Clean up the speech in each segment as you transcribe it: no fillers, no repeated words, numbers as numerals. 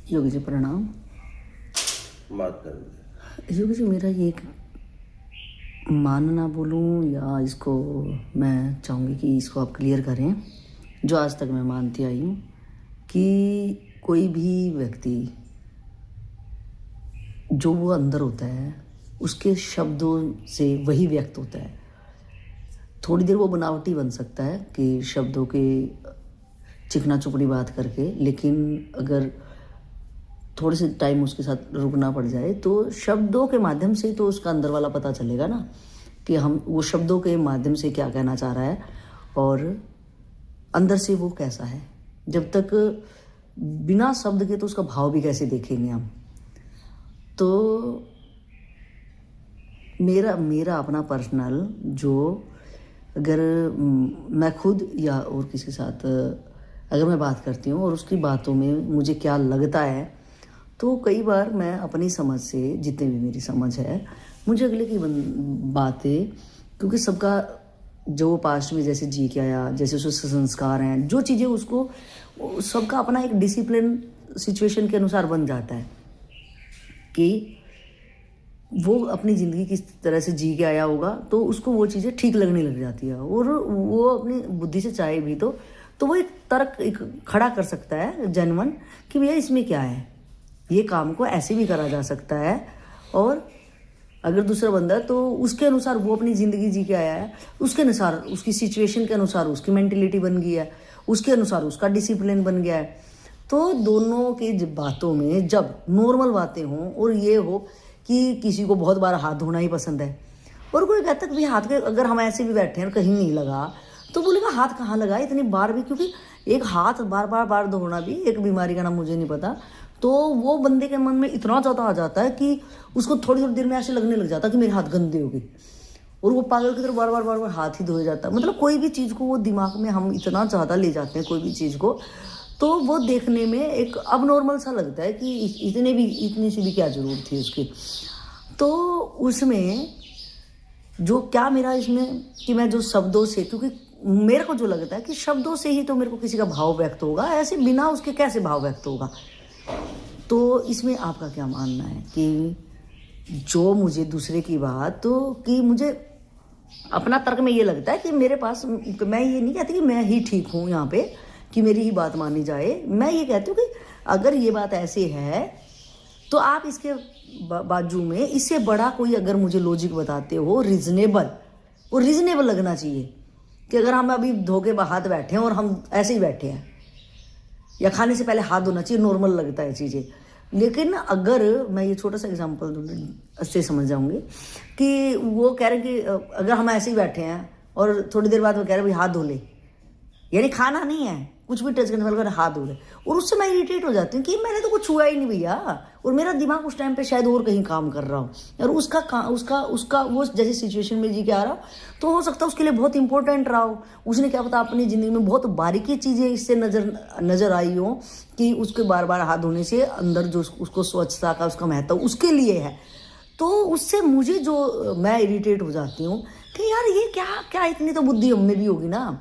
योगी जी प्रणाम। बात करेंगे। योगी जी, मेरा ये एक मानना बोलूँ या इसको मैं चाहूँगी कि इसको आप क्लियर करें, जो आज तक मैं मानती आई हूँ कि कोई भी व्यक्ति जो वो अंदर होता है उसके शब्दों से वही व्यक्त होता है। थोड़ी देर वो बनावटी बन सकता है कि शब्दों के चिकना चुपड़ी बात करके, लेकिन अगर थोड़े से टाइम उसके साथ रुकना पड़ जाए तो शब्दों के माध्यम से तो उसका अंदर वाला पता चलेगा ना कि हम वो शब्दों के माध्यम से क्या कहना चाह रहा है और अंदर से वो कैसा है। जब तक बिना शब्द के तो उसका भाव भी कैसे देखेंगे हम। तो मेरा अपना पर्सनल जो, अगर मैं खुद या और किसी के साथ अगर मैं बात करती हूँ और उसकी बातों में मुझे क्या लगता है, तो कई बार मैं अपनी समझ से, जितनी भी मेरी समझ है, मुझे अगले की बातें, क्योंकि सबका जो पास्ट में जैसे जी के आया, जैसे उसके संस्कार हैं, जो चीज़ें उसको, सबका अपना एक डिसिप्लिन सिचुएशन के अनुसार बन जाता है कि वो अपनी ज़िंदगी किस तरह से जी के आया होगा, तो उसको वो चीज़ें ठीक लगने लग जाती है और वो अपनी बुद्धि से चाहे भी तो वो एक तर्क एक खड़ा कर सकता है जेन्युइन कि भैया इसमें क्या है, ये काम को ऐसे भी करा जा सकता है। और अगर दूसरा बंदा तो उसके अनुसार वो अपनी ज़िंदगी जी के आया है, उसके अनुसार, उसकी सिचुएशन के अनुसार उसकी मेंटेलिटी बन गई है, उसके अनुसार उसका डिसिप्लिन बन गया है। तो दोनों की बातों में जब नॉर्मल बातें हों और ये हो कि किसी को बहुत बार हाथ धोना ही पसंद है और कोई कहता है कि हाथ के, अगर हम ऐसे भी बैठे हैं और कहीं नहीं लगा तो बोलेगा हाथ कहाँ लगा इतनी बार भी, क्योंकि एक हाथ बार धोना भी एक बीमारी का नाम मुझे नहीं पता। तो वो बंदे के मन में इतना ज़्यादा आ जाता है कि उसको थोड़ी थोड़ी देर में ऐसे लगने लग जाता है कि मेरे हाथ गंदे हो गए और वो पागल की तरह बार बार हाथ ही धोए जाता है। मतलब कोई भी चीज़ को वो दिमाग में हम इतना ज़्यादा ले जाते हैं, कोई भी चीज़ को, तो वो देखने में एक अब नॉर्मल सा लगता है कि इतनी सी भी क्या ज़रूरत थी उसकी। तो उसमें जो क्या मेरा इसमें कि मैं जो शब्दों से, क्योंकि मेरे को जो लगता है कि शब्दों से ही तो मेरे को किसी का भाव व्यक्त होगा, ऐसे बिना उसके कैसे भाव व्यक्त होगा। तो इसमें आपका क्या मानना है कि जो मुझे दूसरे की बात, तो कि मुझे अपना तर्क में ये लगता है कि मेरे पास, मैं ये नहीं कहती कि मैं ही ठीक हूँ यहाँ पे कि मेरी ही बात मानी जाए। मैं ये कहती हूँ कि अगर ये बात ऐसे है तो आप इसके बाजू में इससे बड़ा कोई अगर मुझे लॉजिक बताते हो रीजनेबल, वो रीजनेबल लगना चाहिए कि अगर हम अभी धोके हाथ बैठे हैं और हम ऐसे ही बैठे हैं, या खाने से पहले हाथ धोना चाहिए, नॉर्मल लगता है चीज़ें। लेकिन अगर मैं ये छोटा सा एग्जांपल से समझ जाऊंगी कि वो कह रहे कि अगर हम ऐसे ही बैठे हैं और थोड़ी देर बाद वो कह रहे भाई हाथ धो ले, यानी खाना नहीं है, कुछ भी टच करने वाला हाथ धो ले, और उससे मैं इरिटेट हो जाती हूँ कि मैंने तो कुछ छुआ ही नहीं भैया, और मेरा दिमाग उस टाइम पे शायद और कहीं काम कर रहा हूँ और उसका वो जैसे सिचुएशन में जी के आ रहा हो, तो हो सकता है उसके लिए बहुत इंपॉर्टेंट रहा हो। उसने क्या पता अपनी ज़िंदगी में बहुत बारीकी चीज़ें इससे नज़र आई हो कि उसके बार बार हाथ धोने से अंदर जो उसको स्वच्छता का उसका महत्व उसके लिए है। तो उससे मुझे जो, मैं इरिटेट हो जाती हूँ कि यार ये क्या इतनी तो बुद्धि हम में भी होगी ना,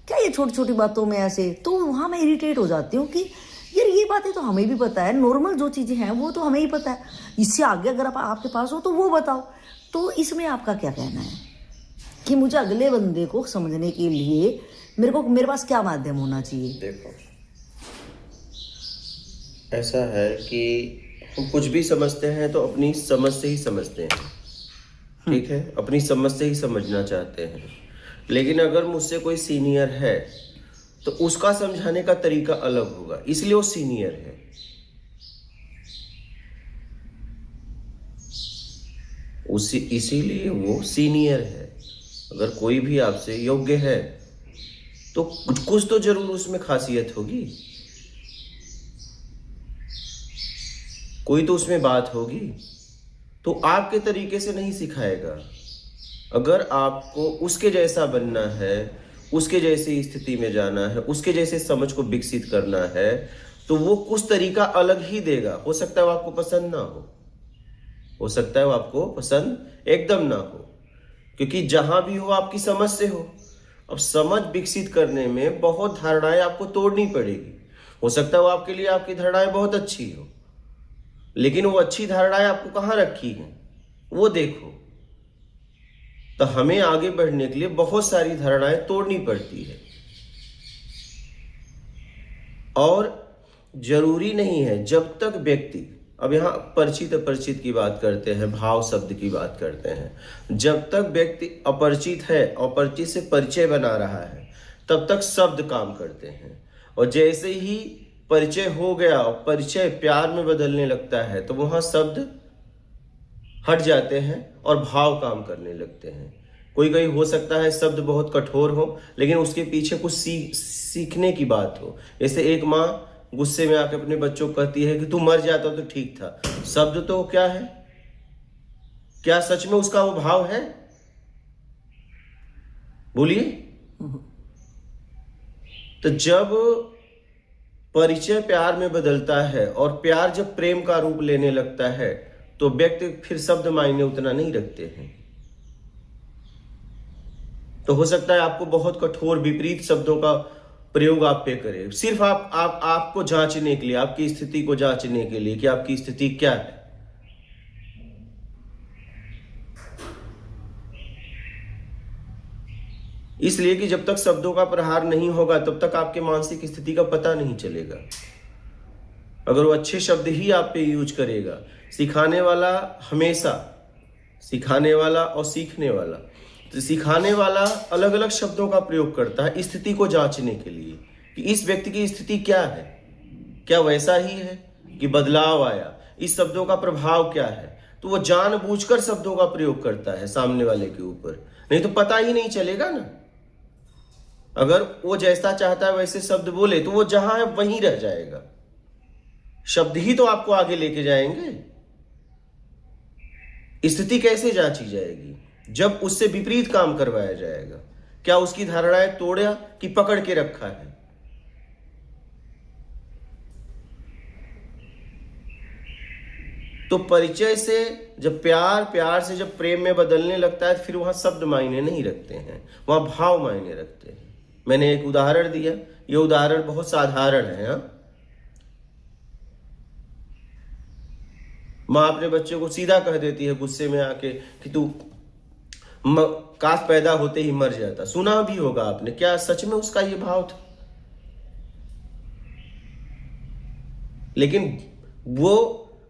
क्या ये छोटी छोटी बातों में ऐसे, तो वहाँ मैं इरिटेट हो जाती हूँ कि यार ये बातें तो हमें भी पता है, नॉर्मल जो चीज़ें हैं वो तो हमें ही पता है, इससे आगे अगर आपके पास हो तो वो बताओ। तो इसमें आपका क्या कहना है कि मुझे अगले बंदे को समझने के लिए मेरे पास क्या माध्यम होना चाहिए? देखो, ऐसा है कि हम कुछ भी समझते हैं तो अपनी समझ से ही समझते हैं, ठीक है, अपनी समझ से ही समझना चाहते हैं। लेकिन अगर मुझसे कोई सीनियर है तो उसका समझाने का तरीका अलग होगा, इसलिए वो सीनियर है। इसीलिए वो सीनियर है। अगर कोई भी आपसे योग्य है तो कुछ तो जरूर उसमें खासियत होगी, कोई तो उसमें बात होगी, तो आपके तरीके से नहीं सिखाएगा। अगर आपको उसके जैसा बनना है, उसके जैसी स्थिति में जाना है, उसके जैसे समझ को विकसित करना है, तो वो कुछ तरीका अलग ही देगा। हो सकता है वो आपको पसंद ना हो सकता है वो आपको पसंद एकदम ना हो, क्योंकि जहां भी हो आपकी समझ से हो। अब समझ विकसित करने में बहुत धारणाएं आपको तोड़नी पड़ेगी। हो सकता है वो आपके लिए आपकी धारणाएं बहुत अच्छी हो, लेकिन वो अच्छी धारणाएं आपको कहाँ रखी हैं वो देखो। तो हमें आगे बढ़ने के लिए बहुत सारी धारणाएं तोड़नी पड़ती है, और जरूरी नहीं है जब तक व्यक्ति, अब यहाँ परिचित अपरिचित की बात करते हैं, भाव शब्द की बात करते हैं, जब तक व्यक्ति अपरिचित है, अपरिचित से परिचय बना रहा है, तब तक शब्द काम करते हैं। और जैसे ही परिचय हो गया और परिचय प्यार में बदलने लगता है, तो वहां शब्द हट जाते हैं और भाव काम करने लगते हैं। कोई कोई हो सकता है शब्द बहुत कठोर हो, लेकिन उसके पीछे कुछ सीखने की बात हो। जैसे एक माँ गुस्से में आकर अपने बच्चों को कहती है कि तू मर जाता तो ठीक था। शब्द तो क्या है? क्या सच में उसका वो भाव है? बोलिए। तो जब परिचय प्यार में बदलता है और प्यार जब प्रेम का रूप लेने लगता है, तो व्यक्ति फिर शब्द मायने उतना नहीं रखते हैं। तो हो सकता है आपको बहुत कठोर विपरीत शब्दों का प्रयोग आप पे करे, सिर्फ आपको जांचने के लिए, आपकी स्थिति को जांचने के लिए कि आपकी स्थिति क्या है। इसलिए कि जब तक शब्दों का प्रहार नहीं होगा तब तक आपके मानसिक स्थिति का पता नहीं चलेगा। अगर वो अच्छे शब्द ही आप पे यूज करेगा, सिखाने वाला हमेशा, सिखाने वाला और सीखने वाला, तो सिखाने वाला अलग अलग शब्दों का प्रयोग करता है स्थिति को जांचने के लिए कि इस व्यक्ति की स्थिति क्या है, क्या वैसा ही है कि बदलाव आया, इस शब्दों का प्रभाव क्या है। तो वो जानबूझकर शब्दों का प्रयोग करता है सामने वाले के ऊपर, नहीं तो पता ही नहीं चलेगा ना। अगर वो जैसा चाहता है वैसे शब्द बोले तो वो जहां है वहीं रह जाएगा। शब्द ही तो आपको आगे लेके जाएंगे। स्थिति कैसे जांची जाएगी? जब उससे विपरीत काम करवाया जाएगा। क्या उसकी धारणाएं तोड़ा कि पकड़ के रखा है? तो परिचय से जब प्यार से जब प्रेम में बदलने लगता है, फिर वहां शब्द मायने नहीं रखते हैं, वहां भाव मायने रखते हैं। मैंने एक उदाहरण दिया, ये उदाहरण बहुत साधारण है। हाँ, माँ अपने बच्चे को सीधा कह देती है गुस्से में आके कि तू काश पैदा होते ही मर जाता। सुना भी होगा आपने, क्या सच में उसका ये भाव था? लेकिन वो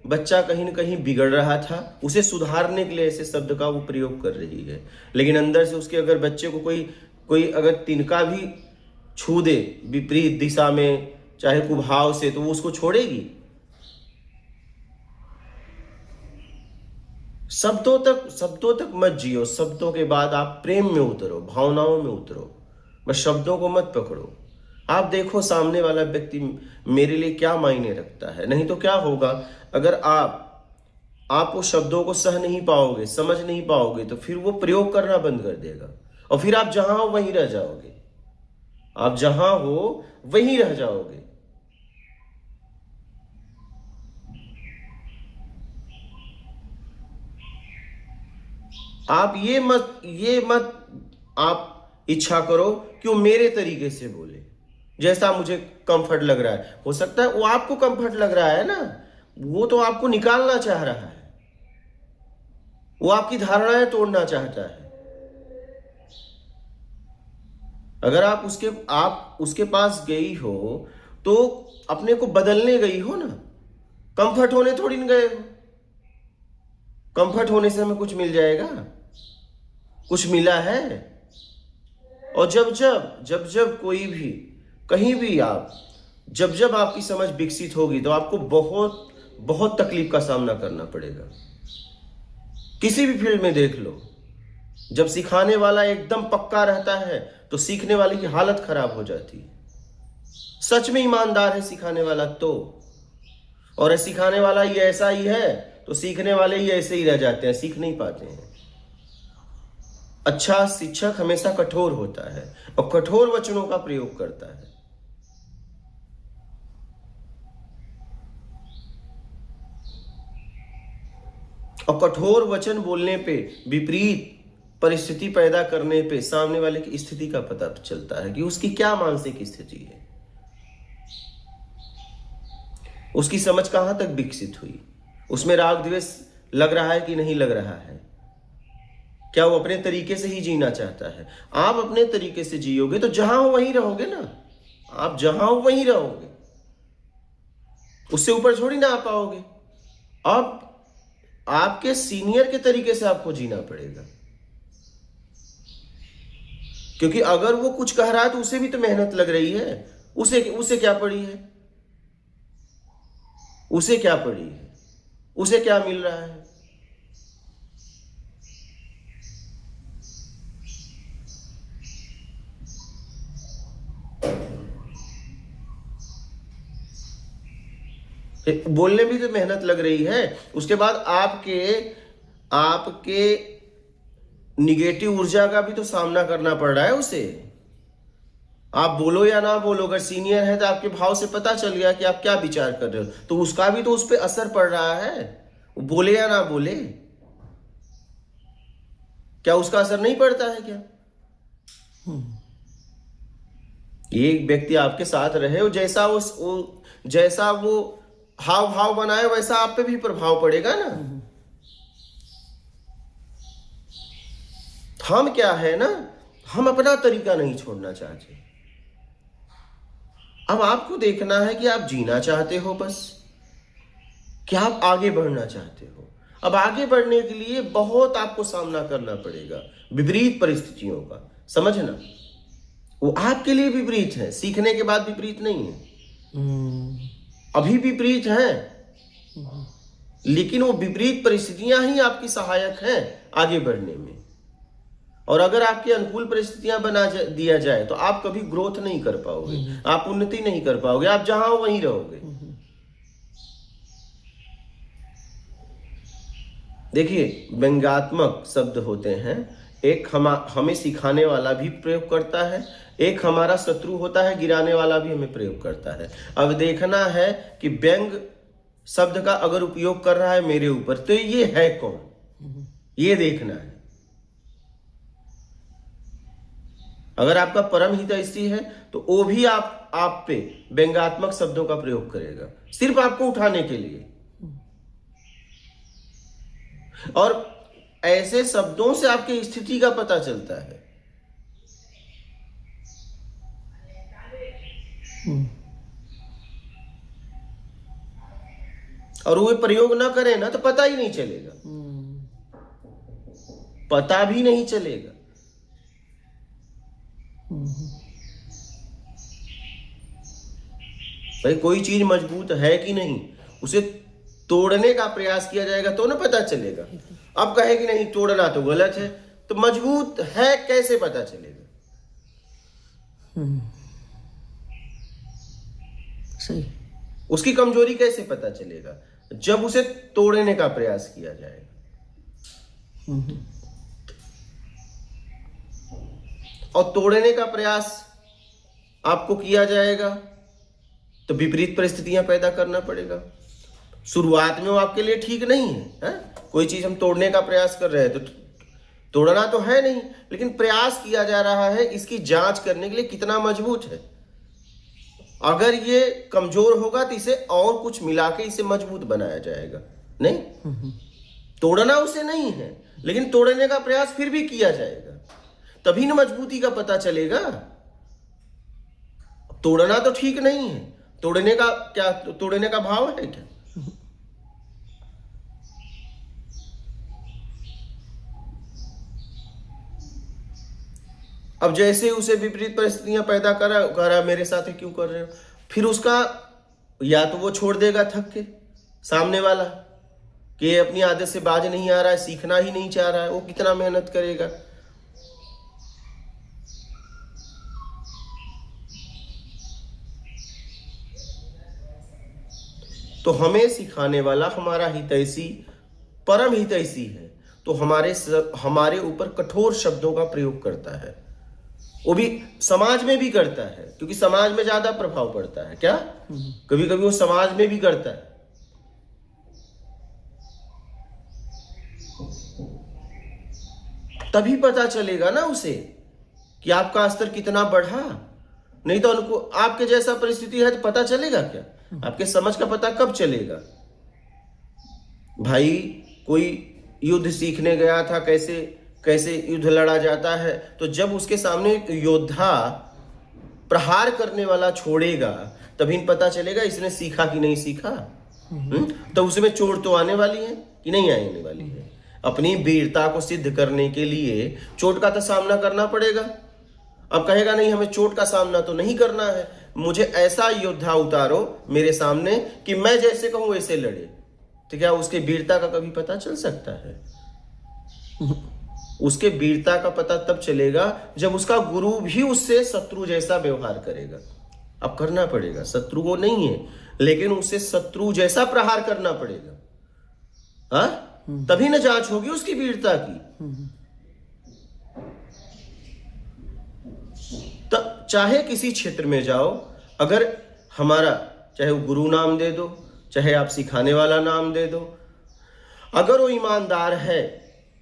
बच्चा कहीं ना कहीं बिगड़ रहा था, उसे सुधारने के लिए ऐसे शब्द का वो प्रयोग कर रही है। लेकिन अंदर से उसके अगर बच्चे को कोई अगर तिनका भी छू दे विपरीत दिशा में, चाहे कुभाव से, तो वो उसको छोड़ेगी? शब्दों तक मत जियो, शब्दों के बाद आप प्रेम में उतरो, भावनाओं में उतरो, बस शब्दों को मत पकड़ो। आप देखो सामने वाला व्यक्ति मेरे लिए क्या मायने रखता है। नहीं तो क्या होगा, अगर आप वो शब्दों को सह नहीं पाओगे, समझ नहीं पाओगे, तो फिर वो प्रयोग करना बंद कर देगा और फिर आप जहां हो वहीं रह जाओगे। आप जहां हो वहीं रह जाओगे। आप ये मत आप इच्छा करो कि वो मेरे तरीके से बोले, जैसा मुझे कंफर्ट लग रहा है। हो सकता है वो आपको कंफर्ट लग रहा है ना, वो तो आपको निकालना चाह रहा है, वो आपकी धारणाएं तोड़ना चाहता है। अगर आप उसके पास गई हो तो अपने को बदलने गई हो ना, कंफर्ट होने थोड़ी न गए हो। कंफर्ट होने से हमें कुछ मिल जाएगा? कुछ मिला है? और जब कोई भी कहीं भी जब आपकी समझ विकसित होगी तो आपको बहुत बहुत तकलीफ का सामना करना पड़ेगा। किसी भी फील्ड में देख लो, जब सिखाने वाला एकदम पक्का रहता है तो सीखने वाले की हालत खराब हो जाती है। सच में ईमानदार है सिखाने वाला तो, और सिखाने वाला ये ऐसा ही है तो सीखने वाले ही ऐसे ही रह जाते हैं, सीख नहीं पाते हैं। अच्छा शिक्षक हमेशा कठोर होता है और कठोर वचनों का प्रयोग करता है। और कठोर वचन बोलने पे, विपरीत परिस्थिति पैदा करने पे सामने वाले की स्थिति का पता चलता है कि उसकी क्या मानसिक स्थिति है। उसकी समझ कहां तक विकसित हुई, उसमें राग द्वेष लग रहा है कि नहीं लग रहा है, क्या वो अपने तरीके से ही जीना चाहता है। आप अपने तरीके से जियोगे तो जहां हो वहीं रहोगे ना, आप जहां हो वहीं रहोगे, उससे ऊपर थोड़ी ना आ पाओगे। अब आपके सीनियर के तरीके से आपको जीना पड़ेगा, क्योंकि अगर वो कुछ कह रहा है तो उसे भी तो मेहनत लग रही है। उसे क्या पड़ी है, उसे क्या पड़ी है, उसे क्या मिल रहा है। बोलने भी तो मेहनत लग रही है, उसके बाद आपके निगेटिव ऊर्जा का भी तो सामना करना पड़ रहा है उसे। आप बोलो या ना बोलो, अगर सीनियर है तो आपके भाव से पता चल गया कि आप क्या विचार कर रहे हो, तो उसका भी तो उस पर असर पड़ रहा है, वो बोले या ना बोले। क्या उसका असर नहीं पड़ता है क्या? एक व्यक्ति आपके साथ रहे और जैसा वो हाव भाव बनाए वैसा आप पे भी प्रभाव पड़ेगा ना। हम क्या है ना, हम अपना तरीका नहीं छोड़ना चाहते। अब आपको देखना है कि आप जीना चाहते हो बस, कि आप आगे बढ़ना चाहते हो। अब आगे बढ़ने के लिए बहुत आपको सामना करना पड़ेगा विपरीत परिस्थितियों का, समझना। वो आपके लिए विपरीत है, सीखने के बाद विपरीत नहीं है। अभी विपरीत है, लेकिन वो विपरीत परिस्थितियां ही आपकी सहायक हैं आगे बढ़ने में। और अगर आपकी अनुकूल परिस्थितियां बना दिया जाए तो आप कभी ग्रोथ नहीं कर पाओगे, आप उन्नति नहीं कर पाओगे, आप जहां हो वहीं रहोगे। देखिए, व्यंग्यात्मक शब्द होते हैं, एक हमें सिखाने वाला भी प्रयोग करता है, एक हमारा शत्रु होता है, गिराने वाला भी हमें प्रयोग करता है। अब देखना है कि व्यंग शब्द का अगर उपयोग कर रहा है मेरे ऊपर तो ये है कौन, ये देखना है। अगर आपका परम हितैषी है तो वो भी आप पे व्यंग्यात्मक शब्दों का प्रयोग करेगा, सिर्फ आपको उठाने के लिए। और ऐसे शब्दों से आपकी स्थिति का पता चलता है। और वो प्रयोग ना करें ना तो पता ही नहीं चलेगा, पता भी नहीं चलेगा। भाई कोई चीज मजबूत है कि नहीं, उसे तोड़ने का प्रयास किया जाएगा तो ना पता चलेगा। अब कहे कि नहीं तोड़ना तो गलत है, तो मजबूत है कैसे पता चलेगा? सही। उसकी कमजोरी कैसे पता चलेगा? जब उसे तोड़ने का प्रयास किया जाएगा। और तोड़ने का प्रयास आपको किया जाएगा तो विपरीत परिस्थितियां पैदा करना पड़ेगा। शुरुआत में वो आपके लिए ठीक नहीं है, कोई चीज हम तोड़ने का प्रयास कर रहे हैं तो तोड़ना तो है नहीं, लेकिन प्रयास किया जा रहा है इसकी जांच करने के लिए कितना मजबूत है। अगर ये कमजोर होगा तो इसे और कुछ मिला के इसे मजबूत बनाया जाएगा। नहीं, तोड़ना उसे नहीं है, लेकिन तोड़ने का प्रयास फिर भी किया जाएगा, तभी न मजबूती का पता चलेगा। तोड़ना तो ठीक नहीं है, तोड़ने का क्या, तोड़ने का भाव है क्या? अब जैसे उसे विपरीत परिस्थितियां पैदा करा मेरे साथ ही क्यों कर रहे हो, फिर उसका या तो वो छोड़ देगा थक के, सामने वाला कि ये अपनी आदत से बाज नहीं आ रहा है, सीखना ही नहीं चाह रहा है, वो कितना मेहनत करेगा। तो हमें सिखाने वाला हमारा हितैषी परम हितैषी है, तो हमारे ऊपर कठोर शब्दों का प्रयोग करता है। वो भी समाज में भी करता है, क्योंकि समाज में ज्यादा प्रभाव पड़ता है। क्या कभी कभी वो समाज में भी करता है। तभी पता चलेगा ना उसे कि आपका स्तर कितना बढ़ा। नहीं तो आपके जैसा परिस्थिति है तो पता चलेगा क्या? आपके समझ का पता कब चलेगा? भाई कोई युद्ध सीखने गया था, कैसे कैसे युद्ध लड़ा जाता है, तो जब उसके सामने एक योद्धा प्रहार करने वाला छोड़ेगा तभी पता चलेगा इसने सीखा कि नहीं सीखा। तो उसमें चोट तो आने वाली है कि नहीं आने वाली है। अपनी वीरता को सिद्ध करने के लिए चोट का तो सामना करना पड़ेगा। अब कहेगा नहीं हमें चोट का सामना तो नहीं करना है, मुझे ऐसा योद्धा उतारो मेरे सामने कि मैं जैसे कहूं वैसे लड़े, तो क्या उसके वीरता का कभी पता चल सकता है? उसके वीरता का पता तब चलेगा जब उसका गुरु भी उससे शत्रु जैसा व्यवहार करेगा। अब करना पड़ेगा, शत्रु वो नहीं है लेकिन उससे शत्रु जैसा प्रहार करना पड़ेगा। हाँ, तभी न जांच होगी उसकी वीरता की। तो चाहे किसी क्षेत्र में जाओ, अगर हमारा चाहे वो गुरु नाम दे दो, चाहे आप सिखाने वाला नाम दे दो, अगर वो ईमानदार है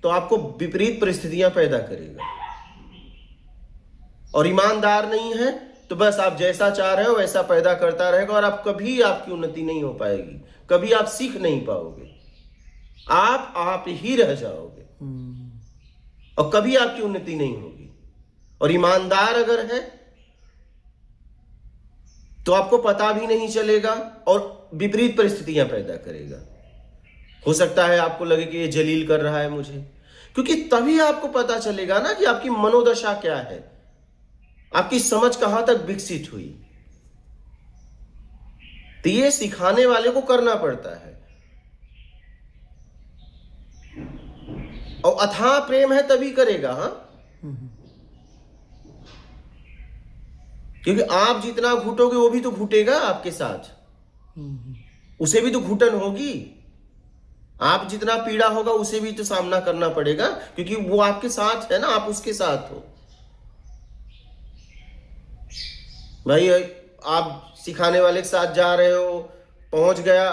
तो आपको विपरीत परिस्थितियां पैदा करेगा, और ईमानदार नहीं है तो बस आप जैसा चाह रहे हो वैसा पैदा करता रहेगा, और आप कभी आपकी उन्नति नहीं हो पाएगी, कभी आप सीख नहीं पाओगे, आप ही रह जाओगे और कभी आपकी उन्नति नहीं होगी। और ईमानदार अगर है तो आपको पता भी नहीं चलेगा और विपरीत परिस्थितियां पैदा करेगा। हो सकता है आपको लगे कि ये जलील कर रहा है मुझे, क्योंकि तभी आपको पता चलेगा ना कि आपकी मनोदशा क्या है, आपकी समझ कहां तक विकसित हुई। तो ये सिखाने वाले को करना पड़ता है। और अथाह प्रेम है तभी करेगा। हाँ, क्योंकि आप जितना घुटोगे वो भी तो घुटेगा आपके साथ, उसे भी तो घुटन होगी। आप जितना पीड़ा होगा उसे भी तो सामना करना पड़ेगा, क्योंकि वो आपके साथ है ना, आप उसके साथ हो। भाई आप सिखाने वाले के साथ जा रहे हो, पहुंच गया,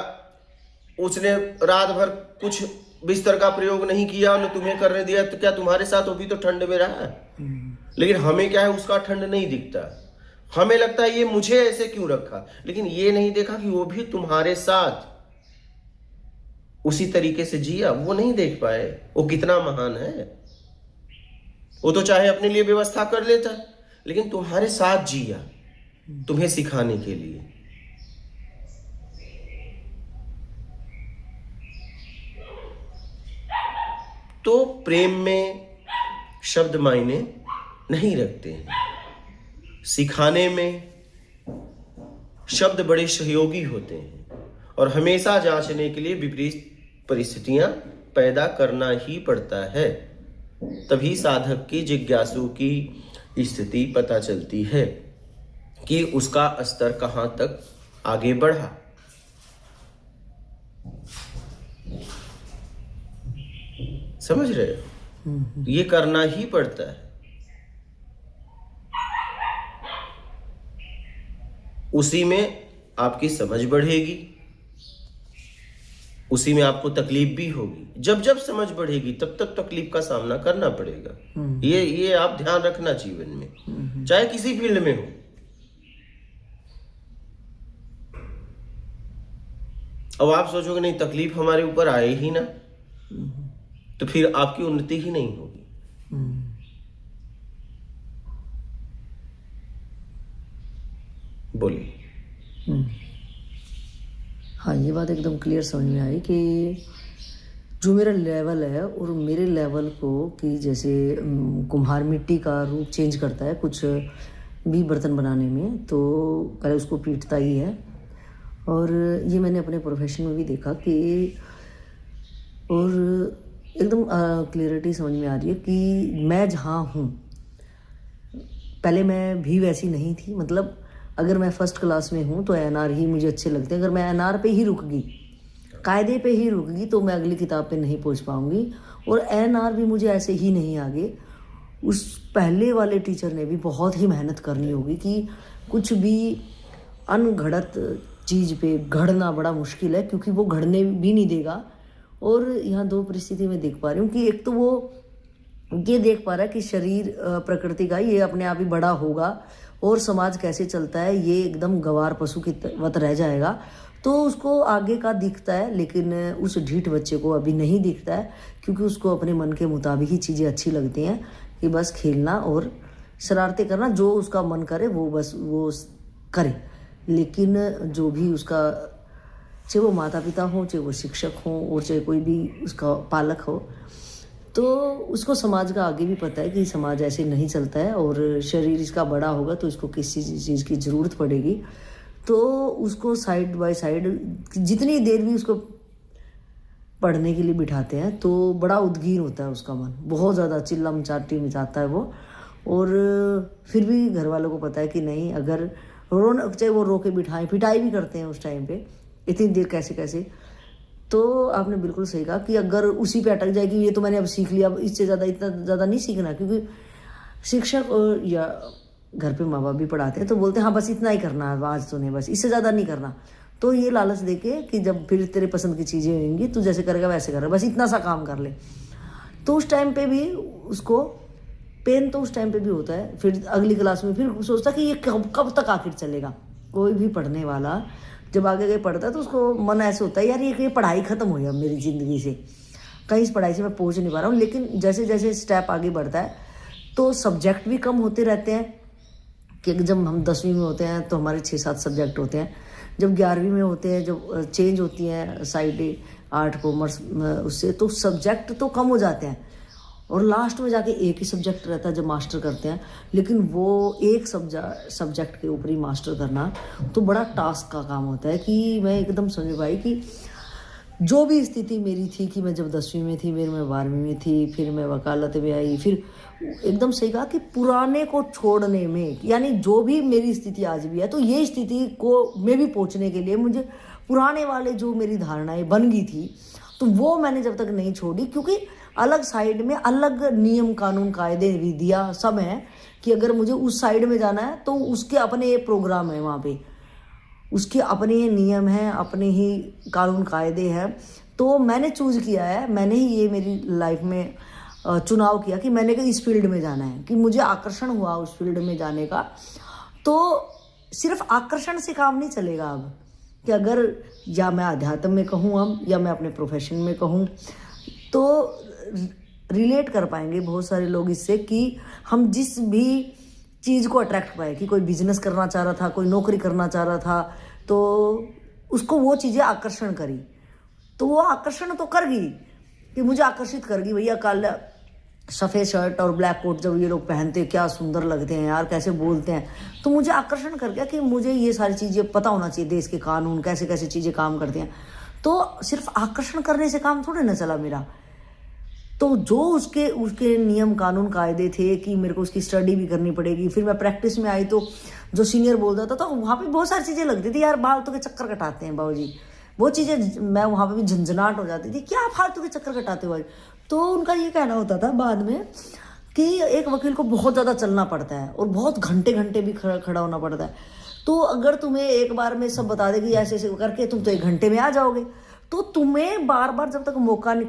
उसने रात भर कुछ बिस्तर का प्रयोग नहीं किया, उन्हें तुम्हें करने दिया, तो क्या तुम्हारे साथ वो भी तो ठंड में रहा है? लेकिन हमें क्या है, उसका ठंड नहीं दिखता। हमें लगता है ये मुझे ऐसे क्यों रखा, लेकिन ये नहीं देखा कि वो भी तुम्हारे साथ उसी तरीके से जिया। वो नहीं देख पाए वो कितना महान है। वो तो चाहे अपने लिए व्यवस्था कर लेता, लेकिन तुम्हारे साथ जिया तुम्हें सिखाने के लिए। तो प्रेम में शब्द मायने नहीं रखते हैं। सिखाने में शब्द बड़े सहयोगी होते हैं और हमेशा जांचने के लिए विपरीत परिस्थितियां पैदा करना ही पड़ता है। तभी साधक की जिज्ञासु की स्थिति पता चलती है कि उसका स्तर कहां तक आगे बढ़ा। समझ रहे हो? ये करना ही पड़ता है। उसी में आपकी समझ बढ़ेगी, उसी में आपको तकलीफ भी होगी। जब जब समझ बढ़ेगी तब तक तकलीफ का सामना करना पड़ेगा। ये आप ध्यान रखना जीवन में, चाहे किसी फील्ड में हो। अब आप सोचोगे नहीं तकलीफ हमारे ऊपर आए ही ना, तो फिर आपकी उन्नति ही नहीं होगी। बोलिए। हाँ, ये बात एकदम क्लियर समझ में आई कि जो मेरा लेवल है और मेरे लेवल को, कि जैसे कुम्हार मिट्टी का रूप चेंज करता है कुछ भी बर्तन बनाने में, तो पहले उसको पीटता ही है। और ये मैंने अपने प्रोफेशन में भी देखा कि, और एकदम क्लियरिटी समझ में आ रही है कि मैं जहाँ हूँ, पहले मैं भी वैसी नहीं थी। मतलब अगर मैं फर्स्ट क्लास में हूँ तो एनआर ही मुझे अच्छे लगते हैं। अगर मैं एनआर पे ही रुक गई, कायदे पे ही रुक गई, तो मैं अगली किताब पे नहीं पहुँच पाऊँगी। और एनआर भी मुझे ऐसे ही नहीं आगे। उस पहले वाले टीचर ने भी बहुत ही मेहनत करनी होगी कि कुछ भी अनघड़त चीज़ पे घड़ना बड़ा मुश्किल है, क्योंकि वो घड़ने भी नहीं देगा। और यहाँ दो परिस्थिति में देख पा रही हूँ कि एक तो वो ये देख पा रहा है कि शरीर प्रकृति का, ये अपने आप ही बड़ा होगा और समाज कैसे चलता है ये एकदम गंवार पशु की वत रह जाएगा। तो उसको आगे का दिखता है, लेकिन उस ढीठ बच्चे को अभी नहीं दिखता है, क्योंकि उसको अपने मन के मुताबिक ही चीज़ें अच्छी लगती हैं कि बस खेलना और शरारतें करना, जो उसका मन करे वो बस वो करे। लेकिन जो भी उसका, चाहे वो माता पिता हो, चाहे वो शिक्षक हो, और चाहे कोई भी उसका पालक हो, तो उसको समाज का आगे भी पता है कि समाज ऐसे नहीं चलता है, और शरीर इसका बड़ा होगा तो इसको किसी चीज़ की ज़रूरत पड़ेगी। तो उसको साइड बाय साइड जितनी देर भी उसको पढ़ने के लिए बिठाते हैं तो बड़ा उद्गीर होता है उसका मन, बहुत ज़्यादा चिल्ला मचाटी मचाता है वो। और फिर भी घर वालों को पता है कि नहीं, अगर रोना, चाहे वो रो के बिठाएं, पिटाई भी करते हैं उस टाइम पे, इतनी देर कैसे कैसे। तो आपने बिल्कुल सही कहा कि अगर उसी पे अटक जाए कि ये तो मैंने अब सीख लिया, अब इससे ज़्यादा इतना ज़्यादा नहीं सीखना, क्योंकि शिक्षक या घर पे माँ बाप भी पढ़ाते हैं तो बोलते हैं हाँ बस इतना ही करना है आज तूने, बस इससे ज़्यादा नहीं करना। तो ये लालच देके कि जब फिर तेरे पसंद की चीज़ें होंगी तू जैसे करेगा वैसे करेगा, बस इतना सा काम कर ले। तो उस टाइम पे भी उसको पेन तो उस टाइम पे भी होता है। फिर अगली क्लास में फिर सोचता कि ये कब तक आखिर चलेगा। कोई भी पढ़ने वाला जब आगे आगे पढ़ता है तो उसको मन ऐसे होता है यार ये पढ़ाई ख़त्म हो गया मेरी ज़िंदगी से, कहीं इस पढ़ाई से मैं पहुँच नहीं पा रहा हूँ। लेकिन जैसे जैसे स्टेप आगे बढ़ता है तो सब्जेक्ट भी कम होते रहते हैं, कि जब हम 10वीं में होते हैं तो हमारे 6-7 सब्जेक्ट होते हैं, जब 11वीं में होते हैं, जब चेंज होती हैं साइड आर्ट कॉमर्स उससे, तो सब्जेक्ट तो कम हो जाते हैं, और लास्ट में जाके एक ही सब्जेक्ट रहता है जब मास्टर करते हैं। लेकिन वो एक सब्जेक्ट के ऊपर ही मास्टर करना तो बड़ा टास्क का काम होता है। कि मैं एकदम समझ पाई कि जो भी स्थिति मेरी थी, कि मैं जब 10वीं में थी, फिर मैं 12वीं में थी, फिर मैं वकालत में आई, फिर एकदम सही कहा कि पुराने को छोड़ने में, यानी जो भी मेरी स्थिति आज भी है, तो ये स्थिति को में भी पहुंचने के लिए मुझे पुराने वाले जो मेरी धारणाएं बन गई थी, तो वो मैंने जब तक नहीं छोड़ी, क्योंकि अलग साइड में अलग नियम कानून कायदे विधियाँ सब हैं, कि अगर मुझे उस साइड में जाना है तो उसके अपने प्रोग्राम है, वहाँ पे उसके अपने नियम हैं, अपने ही कानून कायदे हैं। तो मैंने चूज किया है, मैंने ही ये मेरी लाइफ में चुनाव किया कि मैंने इस फील्ड में जाना है, कि मुझे आकर्षण हुआ उस फील्ड में जाने का। तो सिर्फ आकर्षण से काम नहीं चलेगा अब, कि अगर या मैं अध्यात्म में कहूँ अब, या मैं अपने प्रोफेशन में कहूँ, तो रिलेट कर पाएंगे बहुत सारे लोग इससे, कि हम जिस भी चीज़ को अट्रैक्ट पाए, कि कोई बिजनेस करना चाह रहा था, कोई नौकरी करना चाह रहा था, तो उसको वो चीज़ें आकर्षण करी, तो वो आकर्षण तो कर गई, कि मुझे आकर्षित कर गई, भैया काला सफ़ेद शर्ट और ब्लैक कोट जब ये लोग पहनते क्या सुंदर लगते हैं यार, कैसे बोलते हैं, तो मुझे आकर्षण कर गया कि मुझे ये सारी चीज़ें पता होना चाहिए, देश के कानून कैसे कैसे चीज़ें काम करती हैं। तो सिर्फ आकर्षण करने से काम थोड़े ना चला मेरा, तो जो उसके नियम कानून कायदे थे कि मेरे को उसकी स्टडी भी करनी पड़ेगी। फिर मैं प्रैक्टिस में आई तो जो सीनियर बोलता था, तो वहाँ पे बहुत सारी चीज़ें लगती थी, यार फालतू के चक्कर कटाते हैं बाबूजी, वो चीज़ें मैं वहाँ पे भी झंझनाट हो जाती थी, क्या फालतू के चक्कर कटाते हो। तो उनका ये कहना होता था बाद में कि एक वकील को बहुत ज़्यादा चलना पड़ता है और बहुत घंटे घंटे भी खड़ा होना पड़ता है। तो अगर तुम्हें एक बार में सब बता देगी ऐसे ऐसे करके तुम तो 1 घंटे में आ जाओगे, तो तुम्हें बार बार जब तक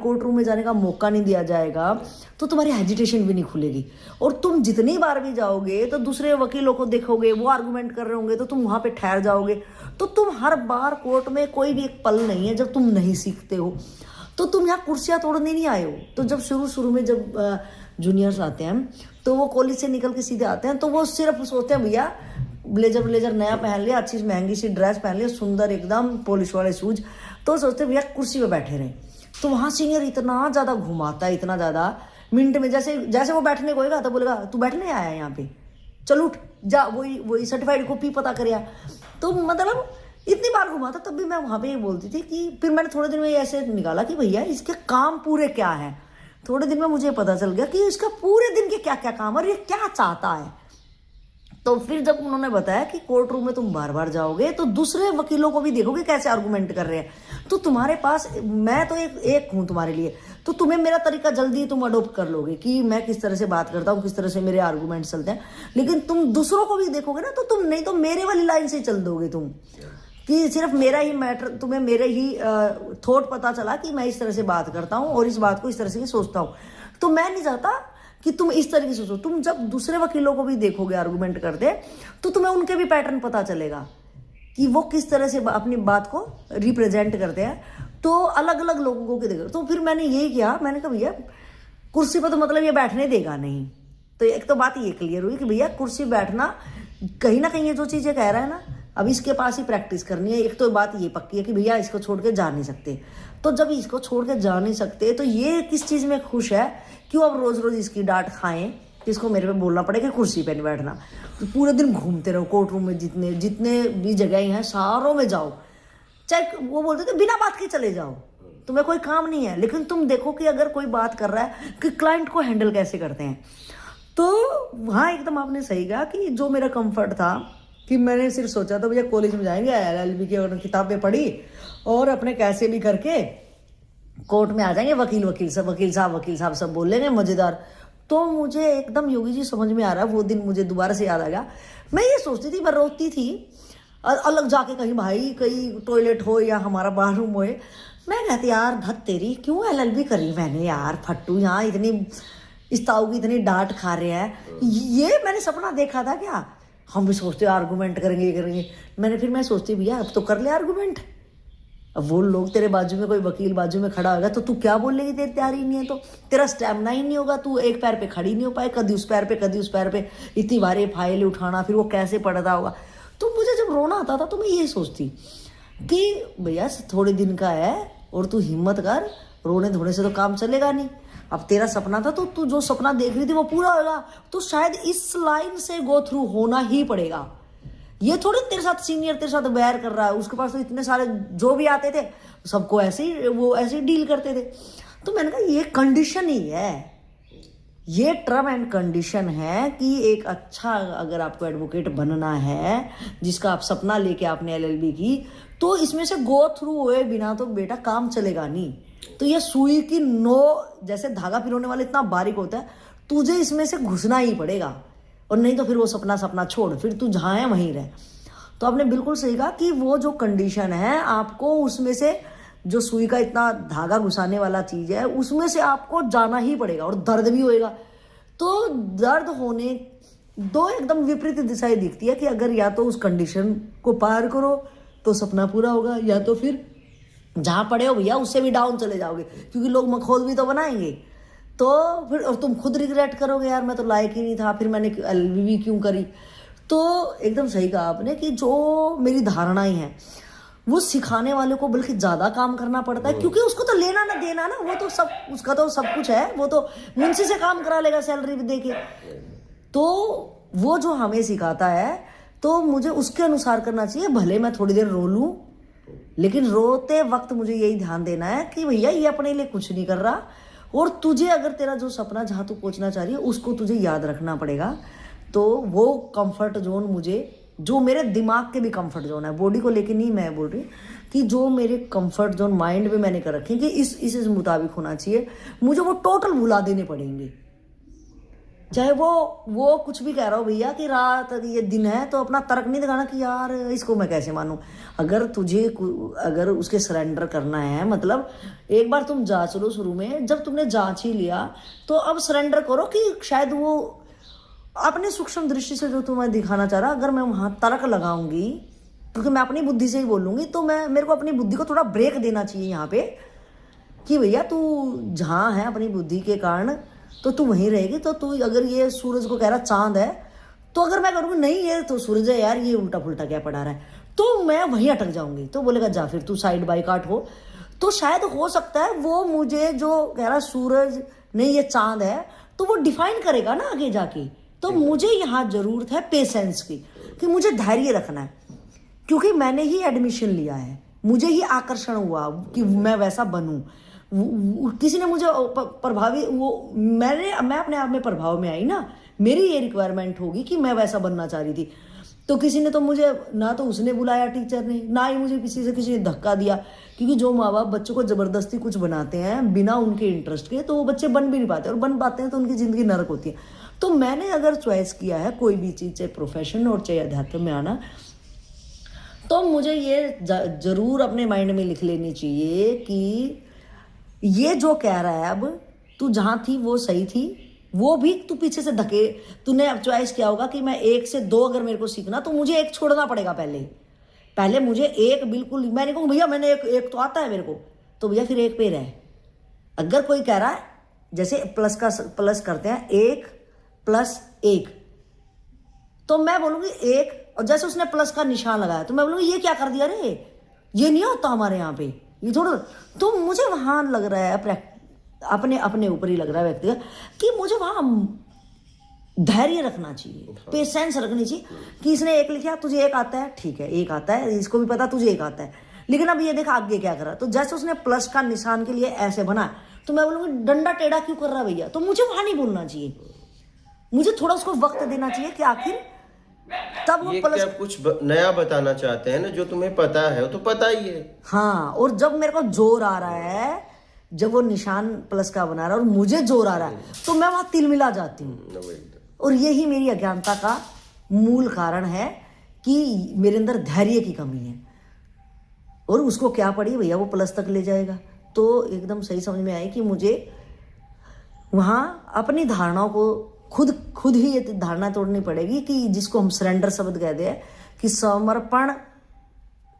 कोर्ट रूम में जाने का मौका नहीं दिया जाएगा तो तुम्हारी हेजिटेशन भी नहीं खुलेगी। और तुम जितनी बार भी जाओगे तो दूसरे वकीलों को देखोगे, वो आर्गूमेंट कर रहे होंगे, तो तुम वहाँ पे ठहर जाओगे। तो तुम हर बार कोर्ट में कोई भी एक पल नहीं है जब तुम नहीं सीखते हो। तो तुम यहाँ कुर्सियाँ तोड़ने नहीं आए हो। तो जब शुरू में जब जूनियर्स आते हैं तो वो कॉलेज से निकल के सीधे आते हैं, तो वो सिर्फ सोचते हैं भैया ब्लेजर नया पहन लिया, अच्छी महंगी सी ड्रेस पहन लिया, सुंदर एकदम पॉलिश वाले शूज, तो सोचते भैया कुर्सी पे बैठे रहे। तो वहाँ सीनियर इतना ज़्यादा घुमाता है, इतना ज़्यादा, मिनट में जैसे वो बैठने को होगा तो बोलेगा तू बैठने आया है यहाँ पे, चल उठ जा, वही सर्टिफाइड कॉपी पता करिया। तो मतलब इतनी बार घुमाता, तब भी मैं वहाँ पे ये बोलती थी कि फिर मैंने थोड़े दिन में ऐसे निकाला कि भैया इसके काम पूरे क्या है। थोड़े दिन में मुझे पता चल गया कि इसका पूरे दिन के क्या क्या काम और ये क्या चाहता है। तो फिर जब उन्होंने बताया कि कोर्ट रूम में तुम बार बार जाओगे तो दूसरे वकीलों को भी देखोगे कैसे आर्गूमेंट कर रहे हैं, तो तुम्हारे पास मैं तो एक हूँ तुम्हारे लिए, तो तुम्हें मेरा तरीका जल्दी तुम अडोप्ट कर लोगे कि मैं किस तरह से बात करता हूँ, किस तरह से मेरे आर्गूमेंट चलते हैं। लेकिन तुम दूसरों को भी देखोगे ना, तो तुम नहीं तो मेरे वाली लाइन से चल दोगे तुम, कि सिर्फ मेरा ही मैटर, तुम्हें मेरे ही थॉट पता चला कि मैं इस तरह से बात करता हूँ और इस बात को इस तरह से सोचता हूँ। तो मैं नहीं चाहता कि तुम इस तरीके से सोचो। तुम जब दूसरे वकीलों को भी देखोगे आर्गुमेंट करते, तो तुम्हें उनके भी पैटर्न पता चलेगा कि वो किस तरह से अपनी बात को रिप्रेजेंट करते हैं। तो अलग अलग लोगों को देखो। तो फिर मैंने यही किया, मैंने कहा भैया कुर्सी पर तो मतलब ये बैठने देगा नहीं। तो एक तो बात ये क्लियर हुई कि भैया कुर्सी बैठना, कहीं ना कहीं ये जो चीज़ें कह रहा है ना, अब इसके पास ही प्रैक्टिस करनी है। एक तो बात ये पक्की है कि भैया इसको छोड़ के जा नहीं सकते। तो जब इसको छोड़ के जा नहीं सकते, तो ये किस चीज़ में खुश है, क्यों अब रोज़ रोज़ इसकी डांट खाएं, इसको मेरे पे बोलना पड़े कि कुर्सी पे नहीं बैठना। तो पूरे दिन घूमते रहो कोर्ट रूम में, जितने जितने भी जगह हैं सारों में जाओ, चाहे वो बोलते थे बिना बात के चले जाओ, तुम्हें कोई काम नहीं है। लेकिन तुम देखो कि अगर कोई बात कर रहा है कि क्लाइंट को हैंडल कैसे करते हैं। तो वहाँ एकदम आपने सही कहा कि जो मेरा कंफर्ट था कि मैंने सिर्फ सोचा था भैया कॉलेज में जाएंगे, LLB की और किताबें पढ़ी और अपने कैसे भी करके कोर्ट में आ जाएंगे, वकील साहब सब बोलेंगे मज़ेदार। तो मुझे एकदम योगी जी समझ में आ रहा है, वो दिन मुझे दोबारा से याद आ गया। मैं ये सोचती थी, मैं रोती थी अलग जाके, कहीं भाई कहीं टॉयलेट हो या हमारा बाथरूम हो, मैं कहती यार धत तेरी क्यों LLB करी मैंने यार, फट्टू यहाँ इतनी इस ताऊ की इतनी डांट खा रहे हैं। ये मैंने सपना देखा था क्या, हम भी सोचते आर्गूमेंट करेंगे। फिर मैं सोचती भैया अब तो कर ले आर्गूमेंट। अब वो लोग तेरे बाजू में, कोई वकील बाजू में खड़ा होगा तो तू क्या बोलेगी, तेरी तैयारी नहीं है तो तेरा स्टैमिना ही नहीं होगा, तू एक पैर पे खड़ी नहीं हो पाए, कभी उस पैर पे इतनी भारी फाइल उठाना, फिर वो कैसे पढ़ता होगा। तो मुझे जब रोना आता था तो मैं ये सोचती कि भैया थोड़े दिन का है और तू हिम्मत कर, रोने धोने से तो काम चलेगा नहीं। अब तेरा सपना था तो तू जो सपना देख रही थी वो पूरा होगा, तो शायद इस लाइन से गो थ्रू होना ही पड़ेगा। ये थोड़ी तेरे साथ सीनियर तेरे साथ बैर कर रहा है, उसके पास तो इतने सारे जो भी आते थे सबको ऐसे ही डील करते थे। तो मैंने कहा ये कंडीशन ही है, ये टर्म एंड कंडीशन है कि एक अच्छा अगर आपको एडवोकेट बनना है, जिसका आप सपना लेके आपने LLB की, तो इसमें से गो थ्रू हुए बिना तो बेटा काम चलेगा नहीं। तो ये सुई की जैसे धागा पिरोने वाला इतना बारीक होता है, तुझे इसमें से घुसना ही पड़ेगा, और नहीं तो फिर वो सपना छोड़, फिर तू जहाँ है वहीं रह। तो आपने बिल्कुल सही कहा कि वो जो कंडीशन है, आपको उसमें से जो सुई का इतना धागा घुसाने वाला चीज़ है, उसमें से आपको जाना ही पड़ेगा, और दर्द भी होएगा। तो दर्द होने दो एकदम विपरीत दिशाएं दिखती है कि अगर या तो उस कंडीशन को पार करो तो सपना पूरा होगा, या तो फिर जहाँ पड़े हो भैया उससे भी डाउन चले जाओगे, क्योंकि लोग मखौल भी तो बनाएंगे। तो फिर और तुम खुद रिग्रेट करोगे यार मैं तो लायक ही नहीं था, फिर मैंने LLB क्यों करी। तो एकदम सही कहा आपने कि जो मेरी धारणाएं हैं वो सिखाने वाले को बल्कि ज़्यादा काम करना पड़ता है, क्योंकि उसको तो लेना ना देना ना, वो तो सब उसका तो सब कुछ है, वो तो मुंशी से काम करा लेगा सैलरी भी दे के। तो वो जो हमें सिखाता है तो मुझे उसके अनुसार करना चाहिए। भले मैं थोड़ी देर रो लूँ, लेकिन रोते वक्त मुझे यही ध्यान देना है कि भैया ये अपने लिए कुछ नहीं कर रहा, और तुझे अगर तेरा जो सपना जहाँ तू पहुँचना चाह रही है उसको तुझे याद रखना पड़ेगा। तो वो कंफर्ट जोन मुझे, जो मेरे दिमाग के भी कंफर्ट जोन है, बॉडी को लेके नहीं मैं बोल रही, कि जो मेरे कंफर्ट जोन माइंड में मैंने कर रखे कि इस मुताबिक होना चाहिए, मुझे वो टोटल भुला देने पड़ेंगे। चाहे वो कुछ भी कह रहा हो भैया कि रात ये दिन है, तो अपना तर्क नहीं दिखाना कि यार इसको मैं कैसे मानूं। अगर उसके सरेंडर करना है, मतलब एक बार तुम जांच लो शुरू में, जब तुमने जांच ही लिया तो अब सरेंडर करो कि शायद वो अपने सूक्ष्म दृष्टि से जो तुम्हें दिखाना चाह रहा, अगर मैं वहाँ तर्क लगाऊंगी, क्योंकि मैं अपनी बुद्धि से ही बोलूँगी, तो मेरे को अपनी बुद्धि को थोड़ा ब्रेक देना चाहिए यहाँ पे कि भैया तू जहाँ है अपनी बुद्धि के कारण तो तू वहीं रहेगी। तो तू अगर ये सूरज को कह रहा चांद है, तो अगर मैं करूँगी नहीं ये तो सूरज है यार, ये उल्टा पुल्टा क्या पढ़ा रहा है, तो मैं वहीं अटक जाऊँगी। तो बोलेगा जा फिर तू साइड बाई काट हो। तो शायद हो सकता है वो मुझे जो कह रहा सूरज नहीं ये चांद है, तो वो डिफाइन करेगा ना आगे जाके। तो मुझे यहाँ जरूरत है पेशेंस की, कि मुझे धैर्य रखना है, क्योंकि मैंने ही एडमिशन लिया है, मुझे ही आकर्षण हुआ कि मैं वैसा बनूं। किसी ने मुझे मैं अपने आप में प्रभाव में आई ना, मेरी ये रिक्वायरमेंट होगी कि मैं वैसा बनना चाह रही थी। तो किसी ने तो मुझे ना तो उसने बुलाया टीचर ने, ना ही मुझे किसी ने धक्का दिया, क्योंकि जो माँ बाप बच्चों को जबरदस्ती कुछ बनाते हैं बिना उनके इंटरेस्ट के, तो वो बच्चे बन भी नहीं पाते, और बन पाते हैं तो उनकी जिंदगी नरक होती है। तो मैंने अगर चॉइस किया है कोई भी चीज़, चाहे प्रोफेशन और चाहे अध्यात्म में आना, तो मुझे ये जरूर अपने माइंड में लिख लेनी चाहिए कि ये जो कह रहा है अब तू जहाँ थी वो सही थी, वो भी तू पीछे से धके, तूने अब चॉइस किया होगा कि मैं 1 से 2 अगर मेरे को सीखना तो मुझे 1 छोड़ना पड़ेगा। पहले मुझे 1 बिल्कुल, मैंने कहूँ भैया मैंने एक तो आता है मेरे को, तो भैया फिर 1 पे रहे। अगर कोई कह रहा है जैसे प्लस करते हैं 1 + 1, तो मैं बोलूँगी 1, और जैसे उसने प्लस का निशान लगाया तो मैं बोलूँगी ये क्या कर दिया रे, ये नहीं होता हमारे यहाँ पे, ये थोड़ा। तो मुझे वहाँ लग रहा है अपने ऊपर ही लग रहा है व्यक्ति का कि मुझे वहाँ धैर्य रखना चाहिए, पेशेंस रखनी चाहिए कि इसने 1 लिखा, तुझे 1 आता है, ठीक है 1 आता है, इसको भी पता तुझे 1 आता है, लेकिन अब ये देखा आगे क्या करा। तो जैसे उसने प्लस का निशान के लिए ऐसे बना, तो मैं बोलूँगी डंडा टेढ़ा क्यों कर रहा है भैया, तो मुझे वहाँ नहीं बोलना चाहिए, मुझे थोड़ा उसको वक्त देना चाहिए कि आखिर तब वो ये प्लस। क्या कुछ नया बताना चाहते हैं ना, जो तुम्हें पता है वो तो पता ही है। हाँ, और जब मेरे को जोर आ रहा है, जब वो निशान प्लस का बना रहा है और मुझे जोर आ रहा है, तो मैं वहाँ तिलमिला जाती हूँ। और यही मेरी अज्ञानता का मूल कारण है कि मेरे अंदर धैर्य की कमी है। और उसको क्या पड़ी भैया, वो प्लस तक ले जाएगा। तो एकदम सही समझ में आई कि मुझे वहाँ अपनी धारणाओं को खुद ही ये धारणा तोड़नी पड़ेगी कि जिसको हम सरेंडर शब्द कहते हैं, कि समर्पण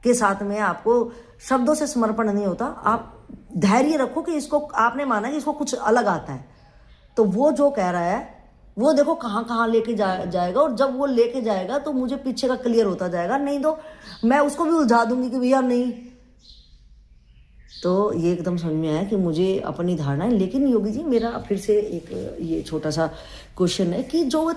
के साथ में आपको शब्दों से समर्पण नहीं होता, आप धैर्य रखो कि इसको आपने माना कि इसको कुछ अलग आता है, तो वो जो कह रहा है वो देखो कहाँ कहाँ लेके जाएगा। और जब वो लेके जाएगा तो मुझे पीछे का क्लियर होता जाएगा, नहीं तो मैं उसको भी उलझा दूंगी कि भैया नहीं। तो ये एकदम समझ में आया कि मुझे अपनी धारणा है। लेकिन योगी जी, मेरा फिर से एक ये छोटा सा क्वेश्चन है कि जो